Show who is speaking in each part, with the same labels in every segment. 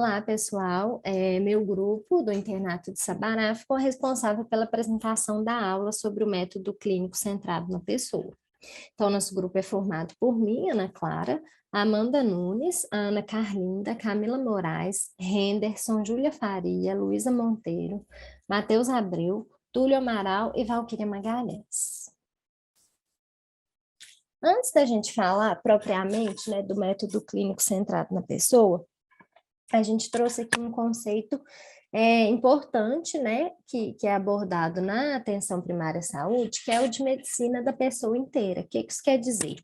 Speaker 1: Olá, pessoal. Meu grupo do Internato de Sabará ficou responsável pela apresentação da aula sobre o método clínico centrado na pessoa. Então, nosso grupo é formado por mim, Ana Clara, Amanda Nunes, Ana Carlinda, Camila Moraes, Henderson, Júlia Faria, Luísa Monteiro, Matheus Abreu, Túlio Amaral e Valquíria Magalhães. Antes da gente falar propriamente, né, do método clínico centrado na pessoa, a gente trouxe aqui um conceito importante, né, que é abordado na atenção primária à saúde, que é o de medicina da pessoa inteira. O que isso quer dizer?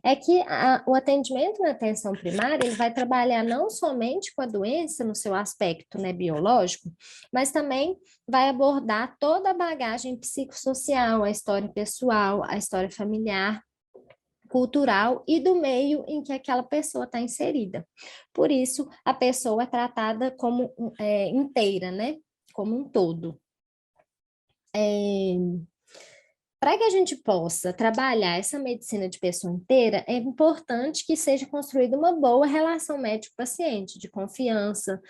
Speaker 1: É que o atendimento na atenção primária, ele vai trabalhar não somente com a doença no seu aspecto, né, biológico, mas também vai abordar toda a bagagem psicossocial, a história pessoal, a história familiar, cultural e do meio em que aquela pessoa está inserida. Por isso, a pessoa é tratada como inteira, né? Como um todo. Para que a gente possa trabalhar essa medicina de pessoa inteira, é importante que seja construída uma boa relação médico-paciente, de confiança,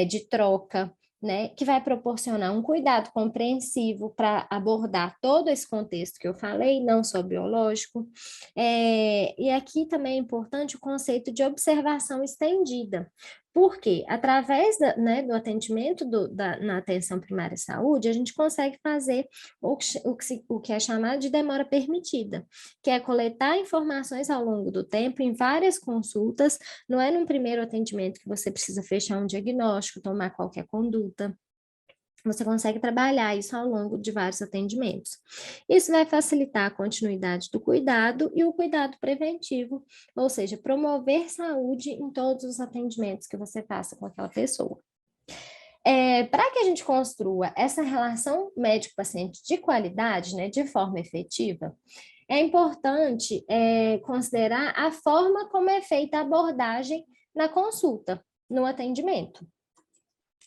Speaker 1: de troca, né, que vai proporcionar um cuidado compreensivo para abordar todo esse contexto que eu falei, não só biológico. E aqui também é importante o conceito de observação estendida. Por quê? Através né, do atendimento na atenção primária à saúde, a gente consegue fazer o que é chamado de demora permitida, que é coletar informações ao longo do tempo em várias consultas, não é num primeiro atendimento que você precisa fechar um diagnóstico, tomar qualquer conduta. Você consegue trabalhar isso ao longo de vários atendimentos. Isso vai facilitar a continuidade do cuidado e o cuidado preventivo, ou seja, promover saúde em todos os atendimentos que você faça com aquela pessoa. Para que a gente construa essa relação médico-paciente de qualidade, né, de forma efetiva, é importante considerar a forma como é feita a abordagem na consulta, no atendimento.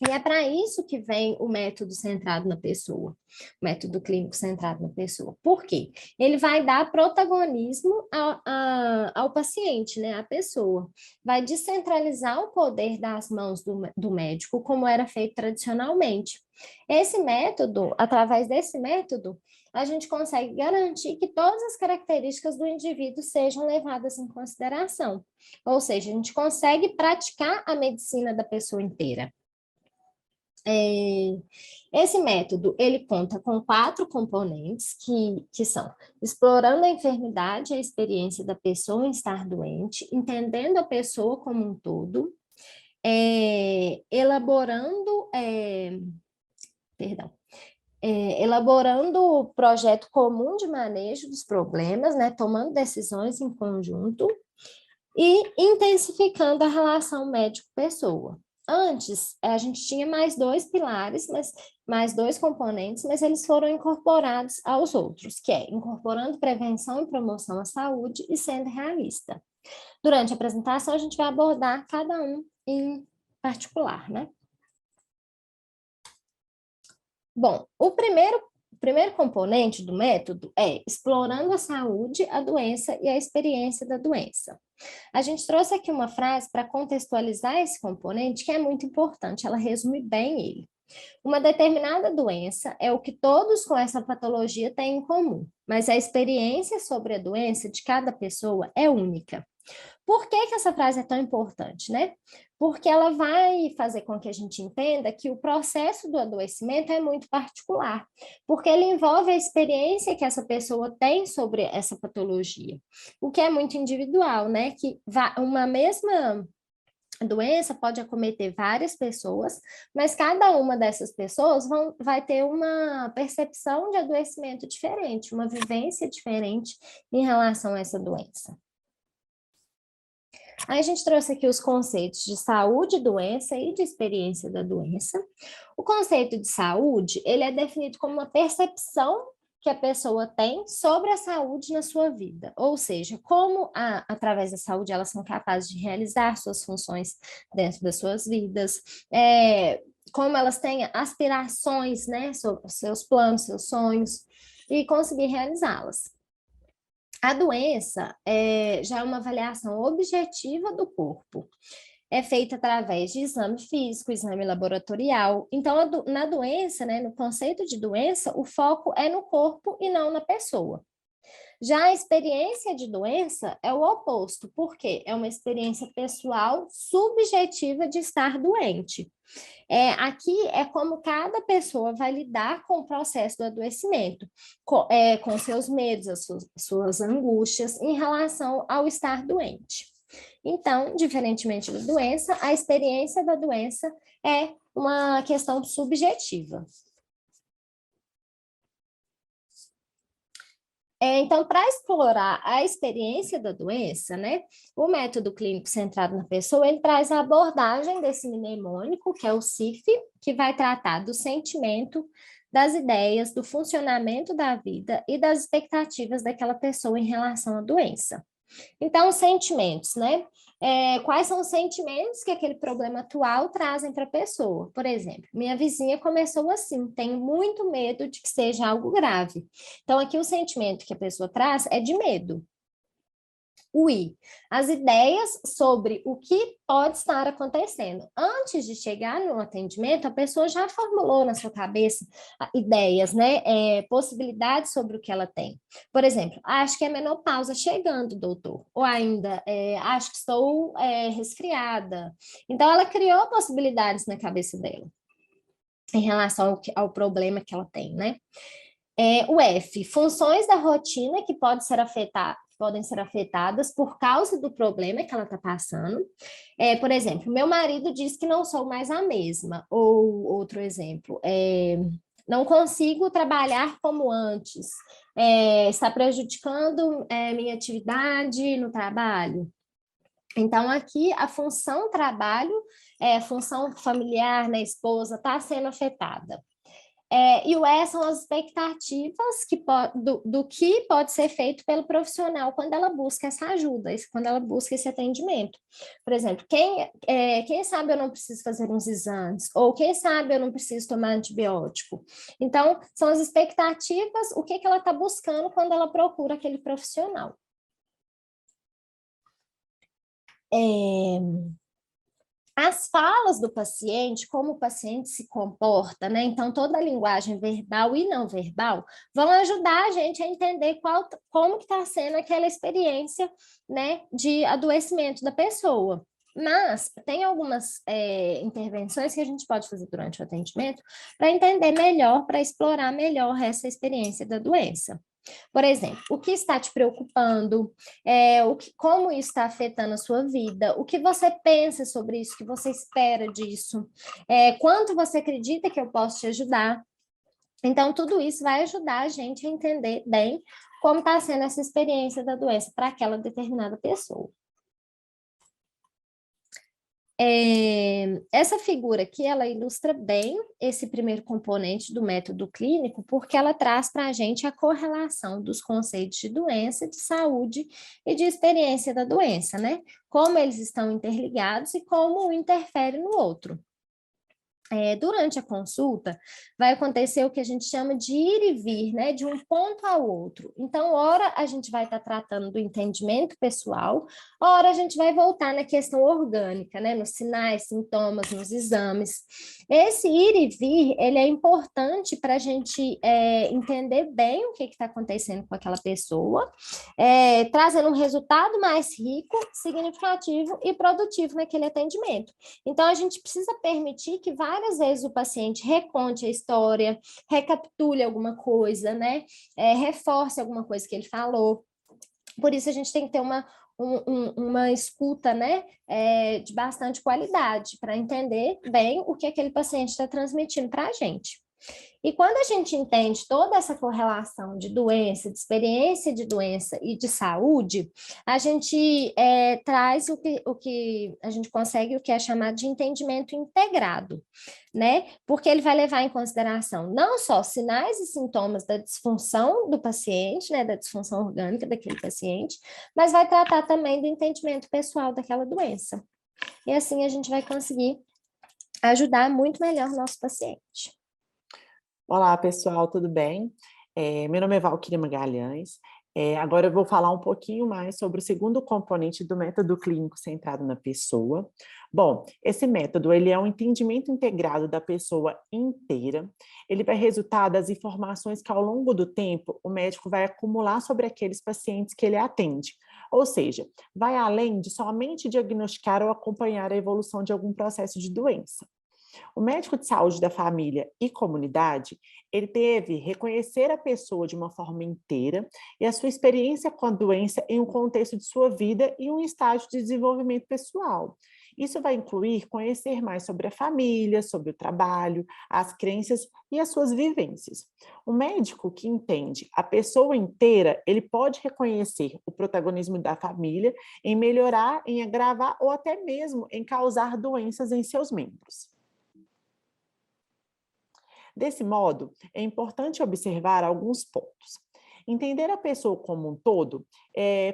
Speaker 1: E é para isso que vem o método centrado na pessoa, o método clínico centrado na pessoa. Por quê? Ele vai dar protagonismo ao paciente, né, à pessoa. Vai descentralizar o poder das mãos do médico, como era feito tradicionalmente. Esse método, através desse método, a gente consegue garantir que todas as características do indivíduo sejam levadas em consideração. Ou seja, a gente consegue praticar a medicina da pessoa inteira. Esse método, ele conta com 4 componentes, que são explorando a enfermidade e a experiência da pessoa em estar doente, entendendo a pessoa como um todo, elaborando o projeto comum de manejo dos problemas, né, tomando decisões em conjunto e intensificando a relação médico-pessoa. Antes, a gente tinha mais 2 pilares, mais 2 componentes, mas eles foram incorporados aos outros, que é incorporando prevenção e promoção à saúde e sendo realista. Durante a apresentação, a gente vai abordar cada um em particular, né? Bom, o primeiro componente do método é explorando a saúde, a doença e a experiência da doença. A gente trouxe aqui uma frase para contextualizar esse componente que é muito importante, ela resume bem ele. Uma determinada doença é o que todos com essa patologia têm em comum, mas a experiência sobre a doença de cada pessoa é única. Por que essa frase é tão importante, né? Porque ela vai fazer com que a gente entenda que o processo do adoecimento é muito particular, porque ele envolve a experiência que essa pessoa tem sobre essa patologia, o que é muito individual, né? Que uma mesma doença pode acometer várias pessoas, mas cada uma dessas pessoas vai ter uma percepção de adoecimento diferente, uma vivência diferente em relação a essa doença. Aí a gente trouxe aqui os conceitos de saúde, doença e de experiência da doença. O conceito de saúde, ele é definido como uma percepção que a pessoa tem sobre a saúde na sua vida, ou seja, como através da saúde elas são capazes de realizar suas funções dentro das suas vidas, como elas têm aspirações, né, seus planos, seus sonhos, e conseguir realizá-las. A doença já é uma avaliação objetiva do corpo. é feita através de exame físico, exame laboratorial. Então, na doença, né, no conceito de doença, o foco é no corpo e não na pessoa. Já a experiência de doença é o oposto, porque é uma experiência pessoal subjetiva de estar doente. Aqui é como cada pessoa vai lidar com o processo do adoecimento, com seus medos, as suas angústias em relação ao estar doente. Então, diferentemente da doença, a experiência da doença é uma questão subjetiva. Então, para explorar a experiência da doença, né, o método clínico centrado na pessoa, ele traz a abordagem desse mnemônico, que é o CIF, que vai tratar do sentimento, das ideias, do funcionamento da vida e das expectativas daquela pessoa em relação à doença. Então, os sentimentos, né? Quais são os sentimentos que aquele problema atual trazem para a pessoa? Por exemplo, minha vizinha começou assim, tenho muito medo de que seja algo grave. Então, aqui o sentimento que a pessoa traz é de medo. O I, as ideias sobre o que pode estar acontecendo. Antes de chegar no atendimento, a pessoa já formulou na sua cabeça ideias, né? Possibilidades sobre o que ela tem. Por exemplo, acho que é menopausa chegando, doutor. Ou ainda, acho que estou resfriada. Então, ela criou possibilidades na cabeça dela em relação ao problema que ela tem, né? O F, funções da rotina que podem ser afetadas por causa do problema que ela está passando. Por exemplo, meu marido diz que não sou mais a mesma. Ou outro exemplo, não consigo trabalhar como antes. Está prejudicando minha atividade no trabalho. Então, aqui a função trabalho, função familiar, né, esposa, está sendo afetada. E o E são as expectativas do que pode ser feito pelo profissional quando ela busca essa ajuda, quando ela busca esse atendimento. Por exemplo, quem sabe eu não preciso fazer uns exames, ou quem sabe eu não preciso tomar antibiótico. Então, são as expectativas, o que ela está buscando quando ela procura aquele profissional. As falas do paciente, como o paciente se comporta, né? Então, toda a linguagem verbal e não verbal vão ajudar a gente a entender como que está sendo aquela experiência, né, de adoecimento da pessoa. Mas tem algumas intervenções que a gente pode fazer durante o atendimento para entender melhor, para explorar melhor essa experiência da doença. Por exemplo, o que está te preocupando, como isso está afetando a sua vida, o que você pensa sobre isso, o que você espera disso, quanto você acredita que eu posso te ajudar. Então, tudo isso vai ajudar a gente a entender bem como está sendo essa experiência da doença para aquela determinada pessoa. Essa figura aqui, ela ilustra bem esse primeiro componente do método clínico, porque ela traz para a gente a correlação dos conceitos de doença, de saúde e de experiência da doença, né? Como eles estão interligados e como um interfere no outro. Durante a consulta, vai acontecer o que a gente chama de ir e vir, né, de um ponto ao outro. Então, ora a gente vai estar tratando do entendimento pessoal, ora a gente vai voltar na questão orgânica, né, nos sinais, sintomas, nos exames. Esse ir e vir, ele é importante para a gente entender bem o que está acontecendo com aquela pessoa, trazendo um resultado mais rico, significativo e produtivo naquele atendimento. Então, a gente precisa permitir que várias vezes o paciente reconte a história, recapitule alguma coisa, né? Reforce alguma coisa que ele falou. Por isso, a gente tem que ter uma escuta, né, de bastante qualidade, para entender bem o que aquele paciente está transmitindo para a gente. E quando a gente entende toda essa correlação de doença, de experiência de doença e de saúde, a gente traz o que a gente consegue, o que é chamado de entendimento integrado, né? Porque ele vai levar em consideração não só sinais e sintomas da disfunção do paciente, né, da disfunção orgânica daquele paciente, mas vai tratar também do entendimento pessoal daquela doença. E assim a gente vai conseguir ajudar muito melhor o nosso paciente.
Speaker 2: Olá, pessoal, tudo bem? Meu nome é Valquíria Magalhães, Agora eu vou falar um pouquinho mais sobre o segundo componente do método clínico centrado na pessoa. Bom, esse método ele é um entendimento integrado da pessoa inteira. Ele vai resultar das informações que ao longo do tempo o médico vai acumular sobre aqueles pacientes que ele atende. Ou seja, vai além de somente diagnosticar ou acompanhar a evolução de algum processo de doença. O médico de saúde da família e comunidade, ele deve reconhecer a pessoa de uma forma inteira e a sua experiência com a doença em um contexto de sua vida e um estágio de desenvolvimento pessoal. Isso vai incluir conhecer mais sobre a família, sobre o trabalho, as crenças e as suas vivências. O médico que entende a pessoa inteira, ele pode reconhecer o protagonismo da família em melhorar, em agravar ou até mesmo em causar doenças em seus membros. Desse modo, é importante observar alguns pontos. Entender a pessoa como um todo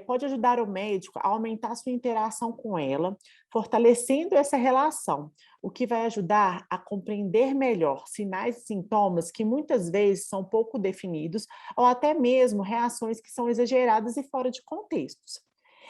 Speaker 2: pode ajudar o médico a aumentar sua interação com ela, fortalecendo essa relação, o que vai ajudar a compreender melhor sinais e sintomas que muitas vezes são pouco definidos ou até mesmo reações que são exageradas e fora de contextos.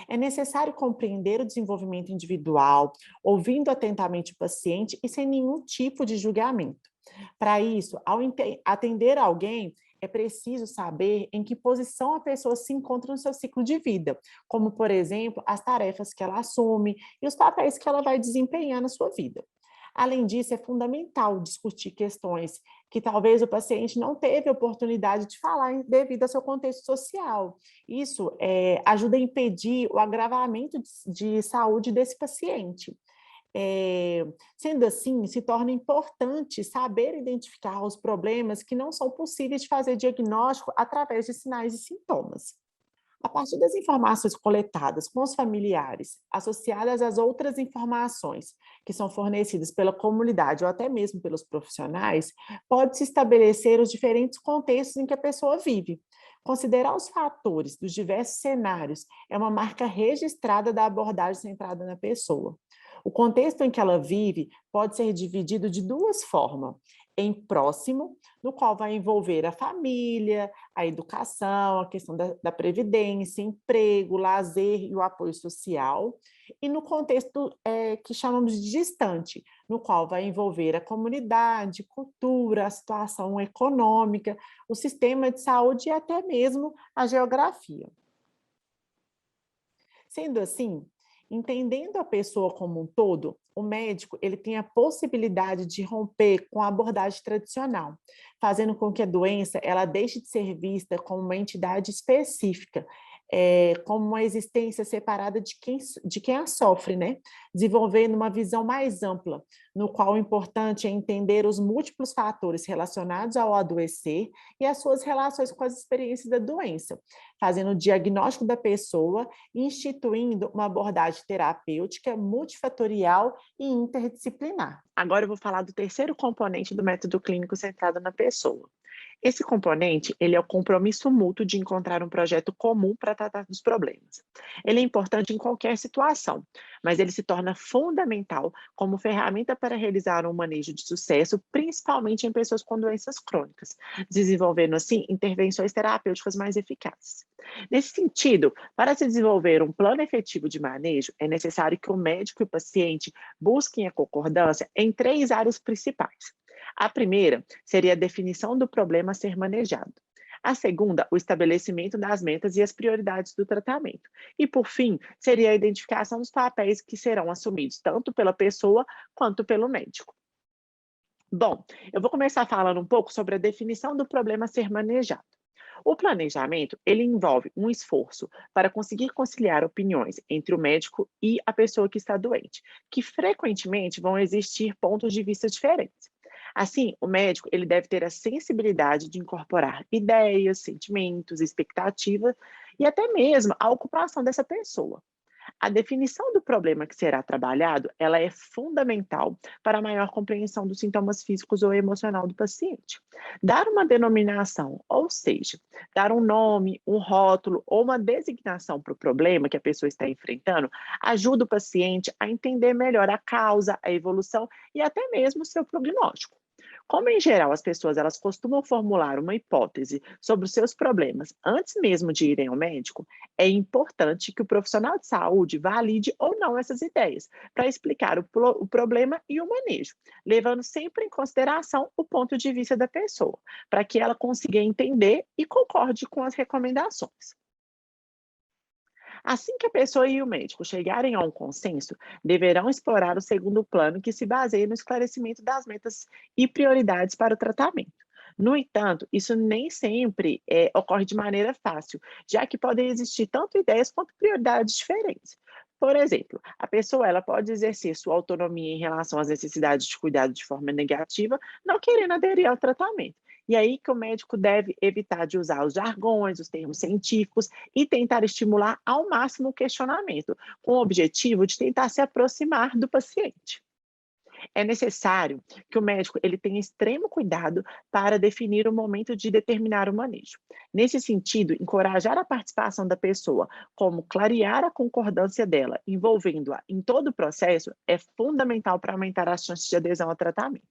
Speaker 2: É necessário compreender o desenvolvimento individual, ouvindo atentamente o paciente e sem nenhum tipo de julgamento. Para isso, ao atender alguém, é preciso saber em que posição a pessoa se encontra no seu ciclo de vida, como, por exemplo, as tarefas que ela assume e os papéis que ela vai desempenhar na sua vida. Além disso, é fundamental discutir questões que talvez o paciente não teve oportunidade de falar devido ao seu contexto social. Isso ajuda a impedir o agravamento de saúde desse paciente. Sendo assim, se torna importante saber identificar os problemas que não são possíveis de fazer diagnóstico através de sinais e sintomas. A partir das informações coletadas com os familiares, associadas às outras informações que são fornecidas pela comunidade ou até mesmo pelos profissionais, pode-se estabelecer os diferentes contextos em que a pessoa vive. Considerar os fatores dos diversos cenários é uma marca registrada da abordagem centrada na pessoa. O contexto em que ela vive pode ser dividido de duas formas: em próximo, no qual vai envolver a família, a educação, a questão da previdência, emprego, lazer e o apoio social, e no contexto que chamamos de distante, no qual vai envolver a comunidade, cultura, a situação econômica, o sistema de saúde e até mesmo a geografia. Sendo assim, entendendo a pessoa como um todo, o médico ele tem a possibilidade de romper com a abordagem tradicional, fazendo com que a doença ela deixe de ser vista como uma entidade específica, como uma existência separada de quem a sofre, né? Desenvolvendo uma visão mais ampla, no qual o importante é entender os múltiplos fatores relacionados ao adoecer e as suas relações com as experiências da doença, fazendo o diagnóstico da pessoa instituindo uma abordagem terapêutica multifatorial e interdisciplinar. Agora eu vou falar do terceiro componente do método clínico centrado na pessoa. Esse componente, ele é o compromisso mútuo de encontrar um projeto comum para tratar dos problemas. Ele é importante em qualquer situação, mas ele se torna fundamental como ferramenta para realizar um manejo de sucesso, principalmente em pessoas com doenças crônicas, desenvolvendo assim intervenções terapêuticas mais eficazes. Nesse sentido, para se desenvolver um plano efetivo de manejo, é necessário que o médico e o paciente busquem a concordância em três áreas principais. A primeira seria a definição do problema a ser manejado. A segunda, o estabelecimento das metas e as prioridades do tratamento. E, por fim, seria a identificação dos papéis que serão assumidos tanto pela pessoa quanto pelo médico. Bom, eu vou começar falando um pouco sobre a definição do problema a ser manejado. O planejamento, ele envolve um esforço para conseguir conciliar opiniões entre o médico e a pessoa que está doente, que frequentemente vão existir pontos de vista diferentes. Assim, o médico, ele deve ter a sensibilidade de incorporar ideias, sentimentos, expectativas e até mesmo a ocupação dessa pessoa. A definição do problema que será trabalhado, ela é fundamental para a maior compreensão dos sintomas físicos ou emocional do paciente. Dar uma denominação, ou seja, dar um nome, um rótulo ou uma designação para o problema que a pessoa está enfrentando, ajuda o paciente a entender melhor a causa, a evolução e até mesmo o seu prognóstico. Como, em geral, as pessoas elas costumam formular uma hipótese sobre os seus problemas antes mesmo de irem ao médico, é importante que o profissional de saúde valide ou não essas ideias, para explicar o problema e o manejo, levando sempre em consideração o ponto de vista da pessoa, para que ela consiga entender e concorde com as recomendações. Assim que a pessoa e o médico chegarem a um consenso, deverão explorar o segundo plano, que se baseia no esclarecimento das metas e prioridades para o tratamento. No entanto, isso nem sempre ocorre de maneira fácil, já que podem existir tanto ideias quanto prioridades diferentes. Por exemplo, a pessoa ela pode exercer sua autonomia em relação às necessidades de cuidado de forma negativa, não querendo aderir ao tratamento. E aí que o médico deve evitar de usar os jargões, os termos científicos e tentar estimular ao máximo o questionamento, com o objetivo de tentar se aproximar do paciente. É necessário que o médico ele tenha extremo cuidado para definir o momento de determinar o manejo. Nesse sentido, encorajar a participação da pessoa, como clarear a concordância dela, envolvendo-a em todo o processo, é fundamental para aumentar as chances de adesão ao tratamento.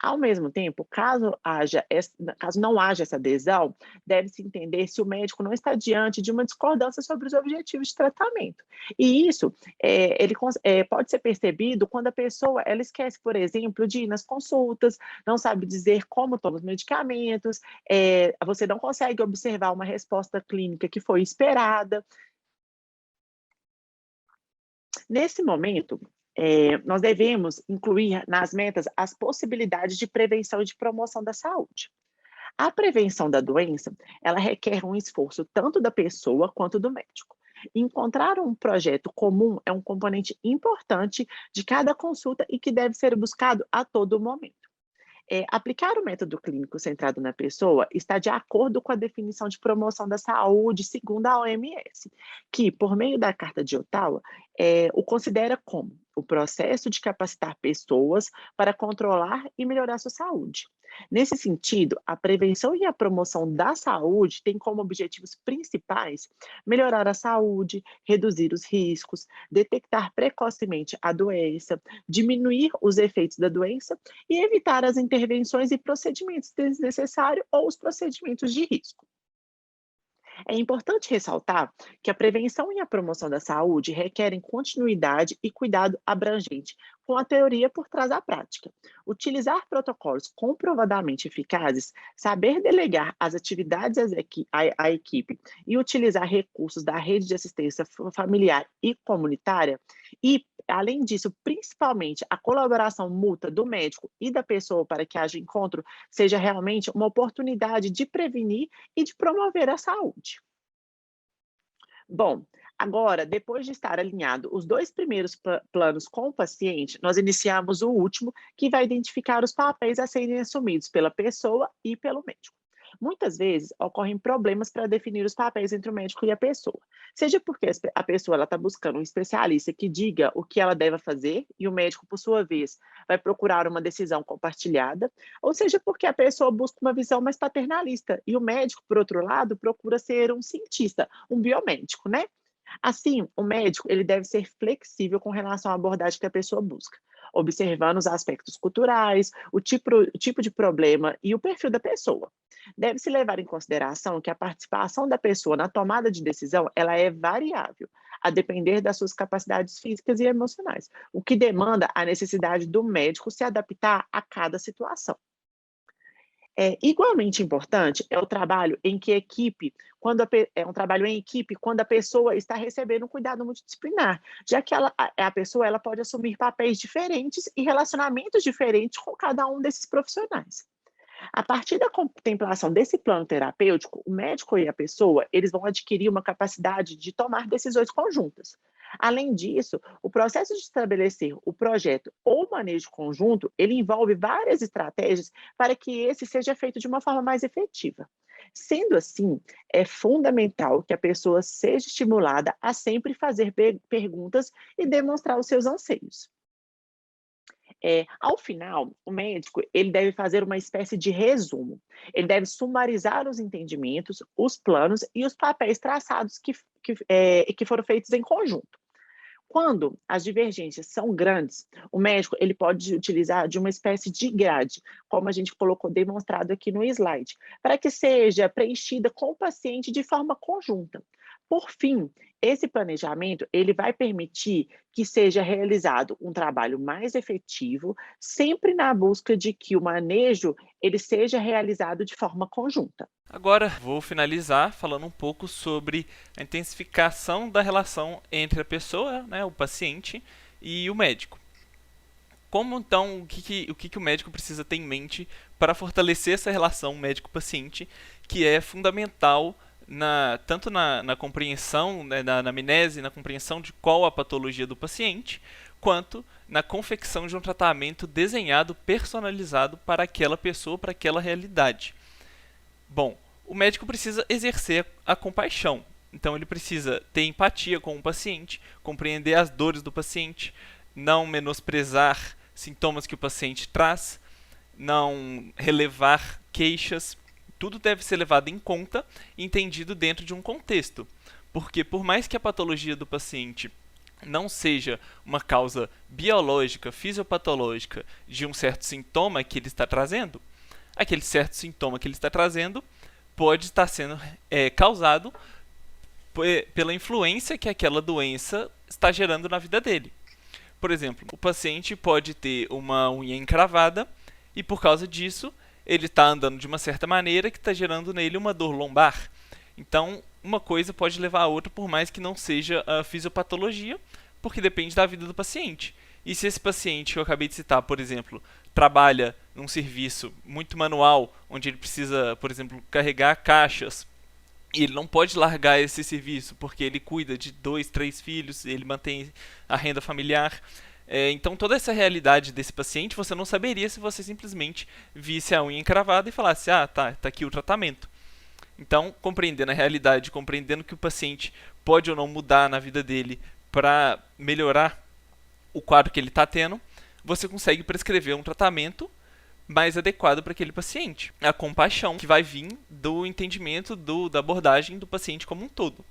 Speaker 2: Ao mesmo tempo, caso não haja essa adesão, deve-se entender se o médico não está diante de uma discordância sobre os objetivos de tratamento. E isso pode ser percebido quando a pessoa ela esquece, por exemplo, de ir nas consultas, não sabe dizer como toma os medicamentos, você não consegue observar uma resposta clínica que foi esperada. Nesse momento, nós devemos incluir nas metas as possibilidades de prevenção e de promoção da saúde. A prevenção da doença, ela requer um esforço tanto da pessoa quanto do médico. Encontrar um projeto comum é um componente importante de cada consulta e que deve ser buscado a todo momento. Aplicar o método clínico centrado na pessoa está de acordo com a definição de promoção da saúde segundo a OMS, que, por meio da Carta de Ottawa, o considera como o processo de capacitar pessoas para controlar e melhorar sua saúde. Nesse sentido, a prevenção e a promoção da saúde têm como objetivos principais melhorar a saúde, reduzir os riscos, detectar precocemente a doença, diminuir os efeitos da doença e evitar as intervenções e procedimentos desnecessários ou os procedimentos de risco. É importante ressaltar que a prevenção e a promoção da saúde requerem continuidade e cuidado abrangente, com a teoria por trás da prática. Utilizar protocolos comprovadamente eficazes, saber delegar as atividades à equipe e utilizar recursos da rede de assistência familiar e comunitária, e, além disso, principalmente a colaboração mútua do médico e da pessoa para que haja encontro, seja realmente uma oportunidade de prevenir e de promover a saúde. Bom, agora, depois de estar alinhado os dois primeiros planos com o paciente, nós iniciamos o último, que vai identificar os papéis a serem assumidos pela pessoa e pelo médico. Muitas vezes ocorrem problemas para definir os papéis entre o médico e a pessoa, seja porque a pessoa está buscando um especialista que diga o que ela deve fazer e o médico, por sua vez, vai procurar uma decisão compartilhada, ou seja porque a pessoa busca uma visão mais paternalista e o médico, por outro lado, procura ser um cientista, um biomédico, né? Assim, o médico ele deve ser flexível com relação à abordagem que a pessoa busca, observando os aspectos culturais, o tipo de problema e o perfil da pessoa. Deve-se levar em consideração que a participação da pessoa na tomada de decisão ela é variável, a depender das suas capacidades físicas e emocionais, o que demanda a necessidade do médico se adaptar a cada situação. Igualmente importante é o trabalho em que a equipe, é um trabalho em equipe quando a pessoa está recebendo um cuidado multidisciplinar, já que a pessoa ela pode assumir papéis diferentes e relacionamentos diferentes com cada um desses profissionais. A partir da contemplação desse plano terapêutico, o médico e a pessoa, eles vão adquirir uma capacidade de tomar decisões conjuntas. Além disso, o processo de estabelecer o projeto ou manejo conjunto, ele envolve várias estratégias para que esse seja feito de uma forma mais efetiva. Sendo assim, é fundamental que a pessoa seja estimulada a sempre fazer perguntas e demonstrar os seus anseios. Ao final, o médico ele deve fazer uma espécie de resumo. Ele deve sumarizar os entendimentos, os planos e os papéis traçados que foram feitos em conjunto. Quando as divergências são grandes, o médico ele pode utilizar de uma espécie de grade, como a gente colocou demonstrado aqui no slide, para que seja preenchida com o paciente de forma conjunta. Por fim, esse planejamento ele vai permitir que seja realizado um trabalho mais efetivo, sempre na busca de que o manejo ele seja realizado de forma conjunta.
Speaker 3: Agora vou finalizar falando um pouco sobre a intensificação da relação entre a pessoa, né, o paciente, e o médico. Como então, o que o médico precisa ter em mente para fortalecer essa relação médico-paciente, que é fundamental tanto na compreensão, né, na anamnese, na compreensão de qual a patologia do paciente, quanto na confecção de um tratamento desenhado, personalizado para aquela pessoa, para aquela realidade. Bom, o médico precisa exercer a compaixão. Então ele precisa ter empatia com o paciente, compreender as dores do paciente, não menosprezar sintomas que o paciente traz, não relevar queixas. Tudo deve ser levado em conta e entendido dentro de um contexto. Porque por mais que a patologia do paciente não seja uma causa biológica, fisiopatológica de um certo sintoma que ele está trazendo, aquele certo sintoma que ele está trazendo pode estar sendo causado pela influência que aquela doença está gerando na vida dele. Por exemplo, o paciente pode ter uma unha encravada e por causa disso ele está andando de uma certa maneira que está gerando nele uma dor lombar. Então, uma coisa pode levar a outra por mais que não seja a fisiopatologia, porque depende da vida do paciente. E se esse paciente que eu acabei de citar, por exemplo, trabalha num serviço muito manual, onde ele precisa, por exemplo, carregar caixas, e ele não pode largar esse serviço porque ele cuida de 2, 3 filhos, ele mantém a renda familiar. Então toda essa realidade desse paciente você não saberia se você simplesmente visse a unha encravada e falasse, tá aqui o tratamento. Então, compreendendo a realidade, compreendendo que o paciente pode ou não mudar na vida dele para melhorar o quadro que ele está tendo, você consegue prescrever um tratamento mais adequado para aquele paciente. A compaixão que vai vir do entendimento da abordagem do paciente como um todo.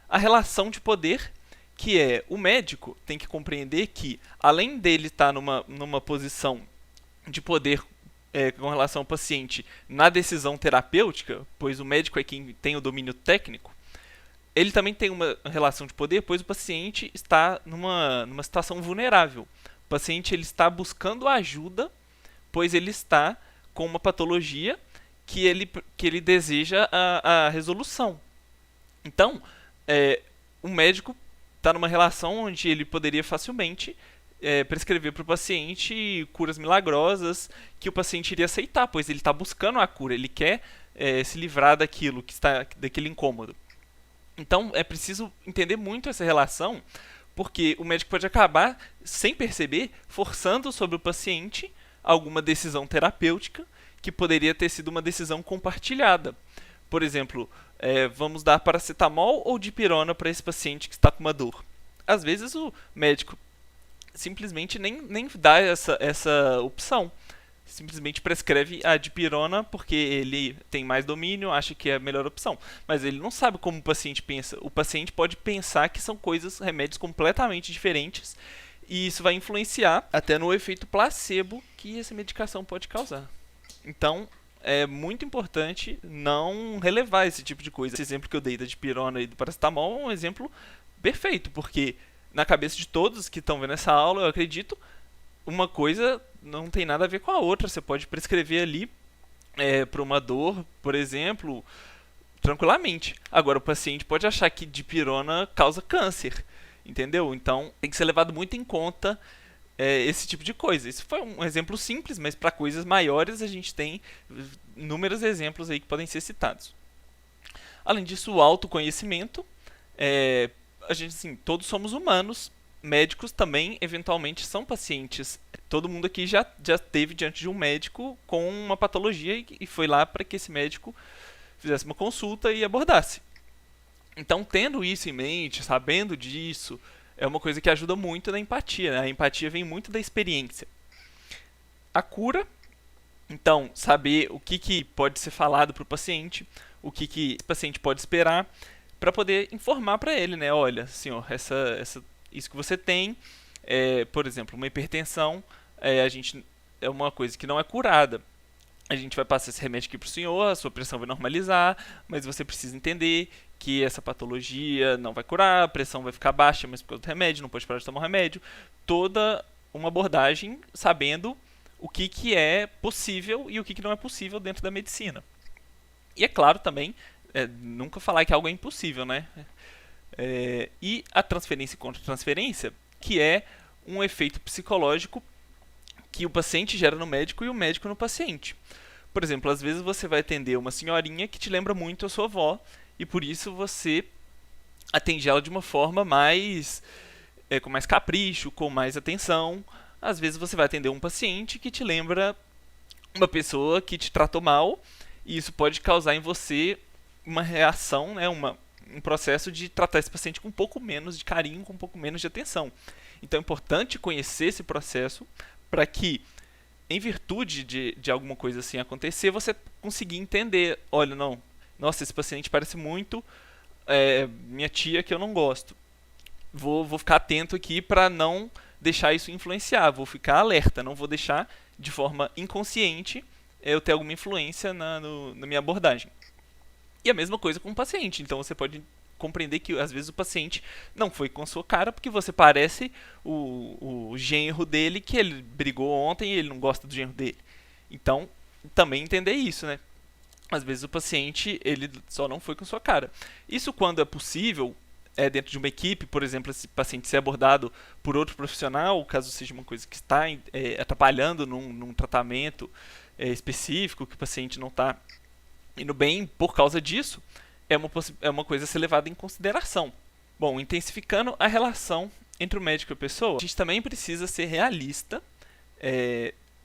Speaker 3: A relação de poder, que é o médico tem que compreender que, além dele estar numa posição de poder com relação ao paciente na decisão terapêutica, pois o médico é quem tem o domínio técnico, ele também tem uma relação de poder, pois o paciente está numa situação vulnerável. O paciente ele está buscando ajuda, pois ele está com uma patologia que ele deseja a resolução. Então, o médico está numa relação onde ele poderia facilmente prescrever para o paciente curas milagrosas que o paciente iria aceitar, pois ele está buscando a cura, ele quer se livrar daquele incômodo. Então, é preciso entender muito essa relação, porque o médico pode acabar, sem perceber, forçando sobre o paciente alguma decisão terapêutica que poderia ter sido uma decisão compartilhada. Por exemplo, vamos dar paracetamol ou dipirona para esse paciente que está com uma dor. Às vezes o médico simplesmente nem dá essa opção. Simplesmente prescreve a dipirona porque ele tem mais domínio, acha que é a melhor opção. Mas ele não sabe como o paciente pensa. O paciente pode pensar que são remédios completamente diferentes e isso vai influenciar até no efeito placebo que essa medicação pode causar. Então, é muito importante não relevar esse tipo de coisa. Esse exemplo que eu dei da dipirona e do paracetamol é um exemplo perfeito, porque na cabeça de todos que estão vendo essa aula, eu acredito, uma coisa não tem nada a ver com a outra. Você pode prescrever ali para uma dor, por exemplo, tranquilamente. Agora, o paciente pode achar que dipirona causa câncer, entendeu? Então, tem que ser levado muito em conta esse tipo de coisa. Isso foi um exemplo simples, mas para coisas maiores a gente tem inúmeros exemplos aí que podem ser citados. Além disso, o autoconhecimento. A gente, assim, todos somos humanos. Médicos também, eventualmente, são pacientes. Todo mundo aqui já esteve diante de um médico com uma patologia e foi lá para que esse médico fizesse uma consulta e abordasse. Então, tendo isso em mente, sabendo disso, é uma coisa que ajuda muito na empatia, né? A empatia vem muito da experiência. A cura, então, saber o que pode ser falado para o paciente, o que esse paciente pode esperar, para poder informar para ele, né? Olha, senhor, essa isso que você tem. Por exemplo, uma hipertensão, é uma coisa que não é curada. A gente vai passar esse remédio aqui para o senhor, a sua pressão vai normalizar, mas você precisa entender que essa patologia não vai curar, a pressão vai ficar baixa, mas por causa do remédio, não pode parar de tomar o remédio. Toda uma abordagem sabendo o que é possível e o que não é possível dentro da medicina. E é claro também, nunca falar que algo é impossível, né? E a transferência e contra-transferência, que é um efeito psicológico que o paciente gera no médico e o médico no paciente. Por exemplo, às vezes você vai atender uma senhorinha que te lembra muito a sua avó e por isso você atende ela de uma forma com mais capricho, com mais atenção. Às vezes você vai atender um paciente que te lembra uma pessoa que te tratou mal e isso pode causar em você uma reação, né, um processo de tratar esse paciente com um pouco menos de carinho, com um pouco menos de atenção. Então é importante conhecer esse processo para que, em virtude de alguma coisa assim acontecer, você conseguir entender, olha, não, nossa, esse paciente parece muito minha tia que eu não gosto. Vou ficar atento aqui para não deixar isso influenciar, vou ficar alerta, não vou deixar de forma inconsciente eu ter alguma influência na minha abordagem. E a mesma coisa com o paciente, então você pode compreender que às vezes o paciente não foi com a sua cara porque você parece o genro dele que ele brigou ontem e ele não gosta do genro dele. Então, também entender isso, né? Às vezes o paciente ele só não foi com a sua cara. Isso quando é possível, dentro de uma equipe, por exemplo, esse paciente ser abordado por outro profissional, caso seja uma coisa que está atrapalhando num tratamento específico, que o paciente não está indo bem por causa disso, é uma coisa a ser levada em consideração. Bom, intensificando a relação entre o médico e a pessoa, a gente também precisa ser realista,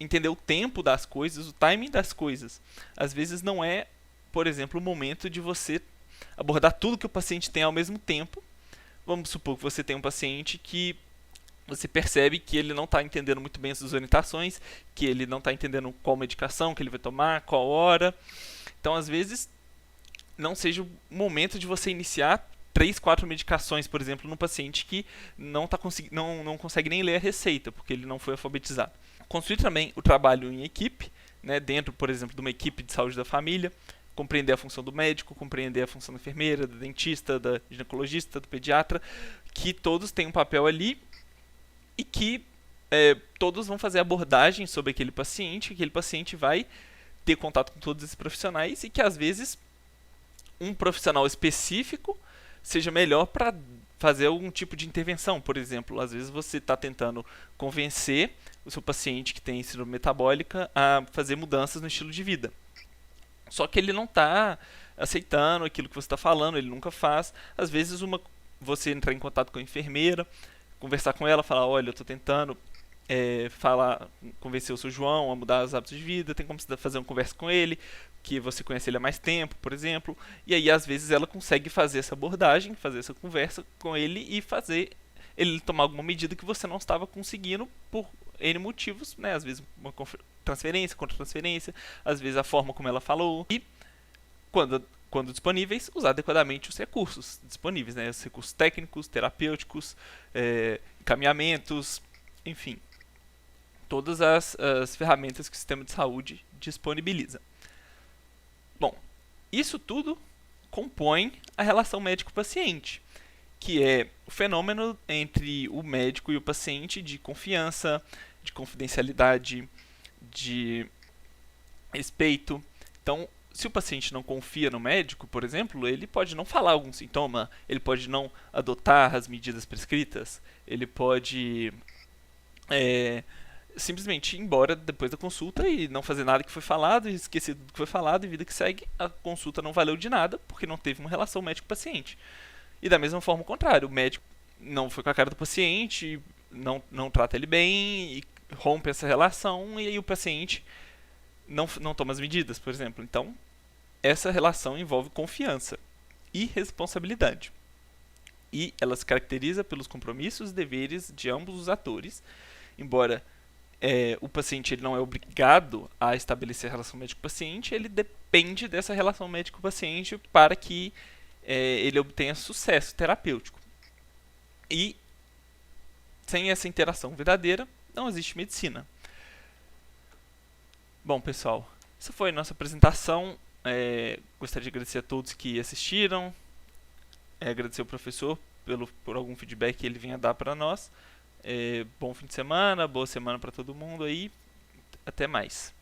Speaker 3: entender o tempo das coisas, o timing das coisas. Às vezes não é, por exemplo, o momento de você abordar tudo que o paciente tem ao mesmo tempo. Vamos supor que você tem um paciente que você percebe que ele não está entendendo muito bem as suas orientações, que ele não está entendendo qual medicação que ele vai tomar, qual hora. Então, às vezes, não seja o momento de você iniciar 3, 4 medicações, por exemplo, num paciente que não consegue nem ler a receita, porque ele não foi alfabetizado. Construir também o trabalho em equipe, né, dentro, por exemplo, de uma equipe de saúde da família, compreender a função do médico, compreender a função da enfermeira, do dentista, da ginecologista, do pediatra, que todos têm um papel ali e que todos vão fazer abordagem sobre aquele paciente vai ter contato com todos esses profissionais e que às vezes um profissional específico seja melhor para fazer algum tipo de intervenção. Por exemplo, às vezes você está tentando convencer o seu paciente que tem síndrome metabólica a fazer mudanças no estilo de vida. Só que ele não está aceitando aquilo que você está falando, ele nunca faz. Às vezes você entrar em contato com a enfermeira, conversar com ela, falar, olha, eu estou tentando convencer o seu João a mudar os hábitos de vida, tem como você fazer uma conversa com ele, que você conhece ele há mais tempo, por exemplo, e aí às vezes ela consegue fazer essa abordagem, fazer essa conversa com ele e fazer ele tomar alguma medida que você não estava conseguindo por N motivos, né? Às vezes uma transferência, contra-transferência, às vezes a forma como ela falou, e quando disponíveis, usar adequadamente os recursos disponíveis, né? Os recursos técnicos, terapêuticos, encaminhamentos, enfim, todas as ferramentas que o sistema de saúde disponibiliza. Bom, isso tudo compõe a relação médico-paciente, que é o fenômeno entre o médico e o paciente de confiança, de confidencialidade, de respeito. Então, se o paciente não confia no médico, por exemplo, ele pode não falar algum sintoma, ele pode não adotar as medidas prescritas, ele pode simplesmente ir embora depois da consulta e não fazer nada que foi falado, e esquecer tudo que foi falado, e vida que segue, a consulta não valeu de nada, porque não teve uma relação médico-paciente. E da mesma forma o contrário, o médico não foi com a cara do paciente, não trata ele bem, e rompe essa relação, e aí o paciente não toma as medidas, por exemplo. Então, essa relação envolve confiança e responsabilidade. E ela se caracteriza pelos compromissos e deveres de ambos os atores, embora o paciente ele não é obrigado a estabelecer a relação médico-paciente, ele depende dessa relação médico-paciente para que ele obtenha sucesso terapêutico. E sem essa interação verdadeira, não existe medicina. Bom, pessoal, essa foi a nossa apresentação. Gostaria de agradecer a todos que assistiram, agradecer ao professor por algum feedback que ele vinha dar para nós. Bom fim de semana, boa semana para todo mundo aí. Até mais.